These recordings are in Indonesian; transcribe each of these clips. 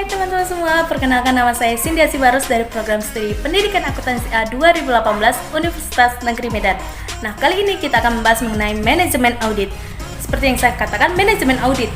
Hai teman-teman semua, perkenalkan nama saya Cynthia Sibarus dari program studi Pendidikan Akuntansi A 2018 Universitas Negeri Medan. Nah, kali ini kita akan membahas mengenai manajemen audit. Seperti yang saya katakan, manajemen audit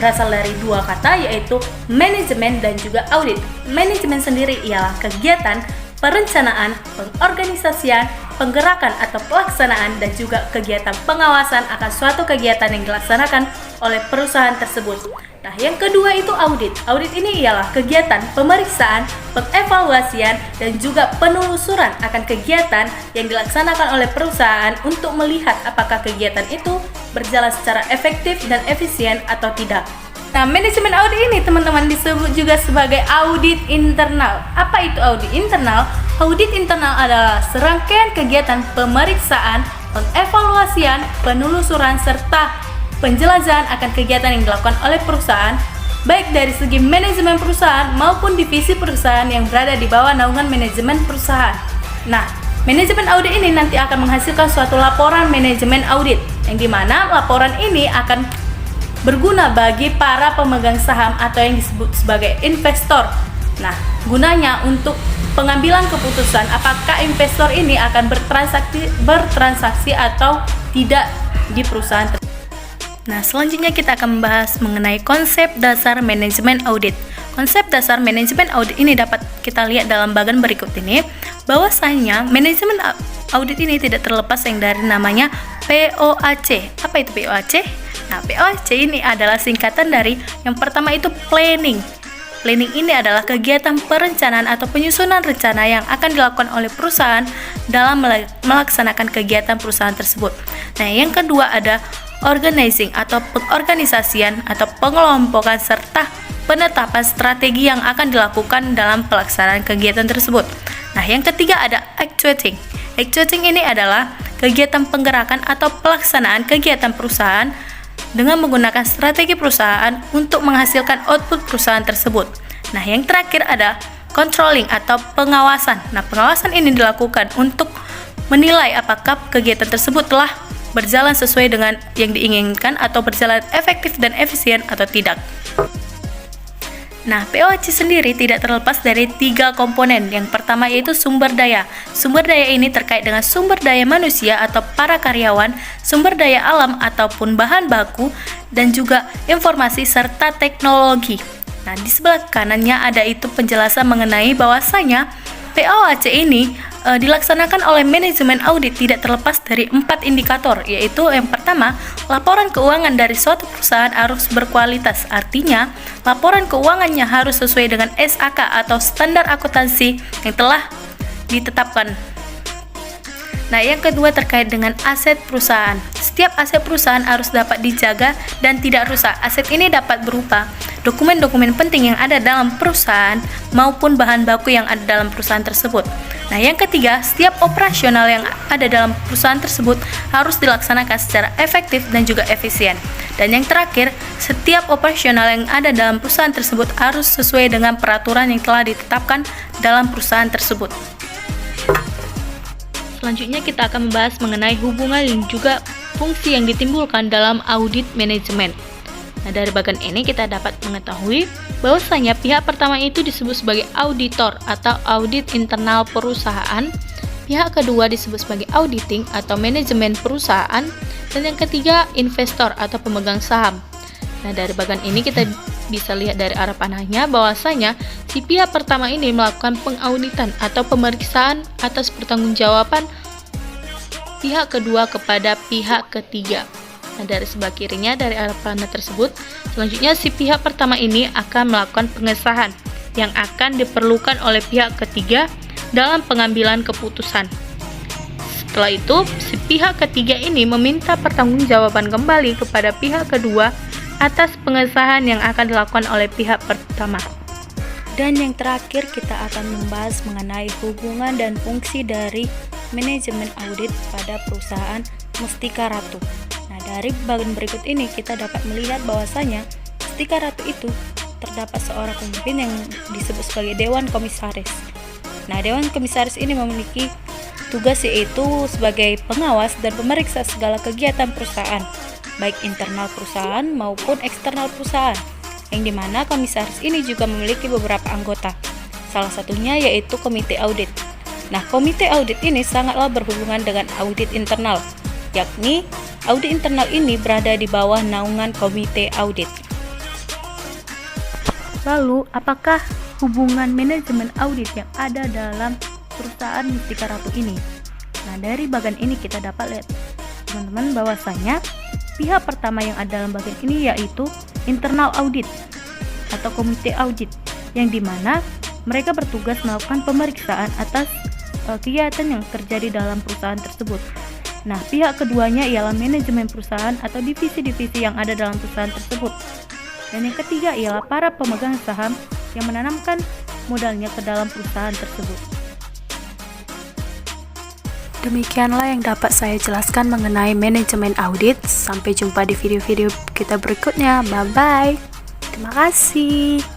berasal dari dua kata, yaitu manajemen dan juga audit. Manajemen sendiri ialah kegiatan, perencanaan, pengorganisasian, penggerakan atau pelaksanaan, dan juga kegiatan pengawasan akan suatu kegiatan yang dilaksanakan oleh perusahaan tersebut. Nah, yang kedua itu audit. Audit ini ialah kegiatan pemeriksaan, pengevaluasian, dan juga penelusuran akan kegiatan yang dilaksanakan oleh perusahaan untuk melihat apakah kegiatan itu berjalan secara efektif dan efisien atau tidak. Nah, manajemen audit ini teman-teman disebut juga sebagai audit internal. Apa itu audit internal? Audit internal adalah serangkaian kegiatan pemeriksaan, pengevaluasian, penelusuran, serta penjelajahan akan kegiatan yang dilakukan oleh perusahaan, baik dari segi manajemen perusahaan maupun divisi perusahaan yang berada di bawah naungan manajemen perusahaan. Nah, manajemen audit ini nanti akan menghasilkan suatu laporan manajemen audit, yang dimana laporan ini akan berguna bagi para pemegang saham atau yang disebut sebagai investor. Nah, gunanya untuk pengambilan keputusan apakah investor ini akan bertransaksi atau tidak di perusahaan tersebut. Nah, selanjutnya kita akan membahas mengenai konsep dasar manajemen audit. Konsep dasar manajemen audit ini dapat kita lihat dalam bagian berikut ini, bahwasanya manajemen audit ini tidak terlepas yang dari namanya POAC. Apa itu POAC? Nah, POAC ini adalah singkatan dari yang pertama itu planning. Planning ini adalah kegiatan perencanaan atau penyusunan rencana yang akan dilakukan oleh perusahaan dalam melaksanakan kegiatan perusahaan tersebut. Nah, yang kedua ada organizing atau pengorganisasian atau pengelompokan serta penetapan strategi yang akan dilakukan dalam pelaksanaan kegiatan tersebut. Nah, yang ketiga ada actuating. Actuating ini adalah kegiatan penggerakan atau pelaksanaan kegiatan perusahaan dengan menggunakan strategi perusahaan untuk menghasilkan output perusahaan tersebut. Nah, yang terakhir ada controlling atau pengawasan. Nah, pengawasan ini dilakukan untuk menilai apakah kegiatan tersebut telah berjalan sesuai dengan yang diinginkan atau berjalan efektif dan efisien atau tidak. Nah, POAC sendiri tidak terlepas dari 3 komponen. Yang pertama yaitu sumber daya. Sumber daya ini terkait dengan sumber daya manusia atau para karyawan, sumber daya alam ataupun bahan baku, dan juga informasi serta teknologi. Nah, di sebelah kanannya ada itu penjelasan mengenai bahwasanya POAC ini dilaksanakan oleh manajemen audit tidak terlepas dari 4 indikator, yaitu yang pertama, laporan keuangan dari suatu perusahaan harus berkualitas. Artinya, laporan keuangannya harus sesuai dengan SAK atau standar akuntansi yang telah ditetapkan. Nah, yang kedua terkait dengan aset perusahaan. Setiap aset perusahaan harus dapat dijaga dan tidak rusak. Aset ini dapat berupa dokumen-dokumen penting yang ada dalam perusahaan maupun bahan baku yang ada dalam perusahaan tersebut. Nah, yang ketiga, setiap operasional yang ada dalam perusahaan tersebut harus dilaksanakan secara efektif dan juga efisien. Dan yang terakhir, setiap operasional yang ada dalam perusahaan tersebut harus sesuai dengan peraturan yang telah ditetapkan dalam perusahaan tersebut. Selanjutnya kita akan membahas mengenai hubungan dan juga fungsi yang ditimbulkan dalam audit manajemen. Nah, dari bagian ini kita dapat mengetahui bahwasanya pihak pertama itu disebut sebagai auditor atau audit internal perusahaan, pihak kedua disebut sebagai auditing atau manajemen perusahaan, dan yang ketiga investor atau pemegang saham. Nah, dari bagian ini kita bisa lihat dari arah panahnya bahwasanya si pihak pertama ini melakukan pengauditan atau pemeriksaan atas pertanggungjawaban pihak kedua kepada pihak ketiga. Nah, dari sebelah kirinya dari arah panah tersebut, selanjutnya si pihak pertama ini akan melakukan pengesahan yang akan diperlukan oleh pihak ketiga dalam pengambilan keputusan. Setelah itu, si pihak ketiga ini meminta pertanggungjawaban kembali kepada pihak kedua atas pengesahan yang akan dilakukan oleh pihak pertama. Dan yang terakhir kita akan membahas mengenai hubungan dan fungsi dari manajemen audit pada perusahaan Mustika Ratu. Nah, dari bagian berikut ini kita dapat melihat bahwasanya Mustika Ratu itu terdapat seorang pemimpin yang disebut sebagai Dewan Komisaris. Nah, Dewan Komisaris ini memiliki tugas yaitu sebagai pengawas dan pemeriksa segala kegiatan perusahaan, baik internal perusahaan maupun eksternal perusahaan, yang dimana komisaris ini juga memiliki beberapa anggota. Salah satunya yaitu komite audit. Nah, komite audit ini sangatlah berhubungan dengan audit internal, yakni audit internal ini berada di bawah naungan komite audit. Lalu, apakah hubungan manajemen audit yang ada dalam perusahaan Mustika Ratu ini? Nah, dari bagian ini kita dapat lihat, teman-teman, bahwasanya pihak pertama yang ada dalam bagian ini yaitu internal audit atau komite audit, yang dimana mereka bertugas melakukan pemeriksaan atas kegiatan yang terjadi dalam perusahaan tersebut. Nah, pihak keduanya ialah manajemen perusahaan atau divisi-divisi yang ada dalam perusahaan tersebut. Dan yang ketiga ialah para pemegang saham yang menanamkan modalnya ke dalam perusahaan tersebut. Demikianlah yang dapat saya jelaskan mengenai manajemen audit. Sampai jumpa di video-video kita berikutnya. Bye-bye. Terima kasih.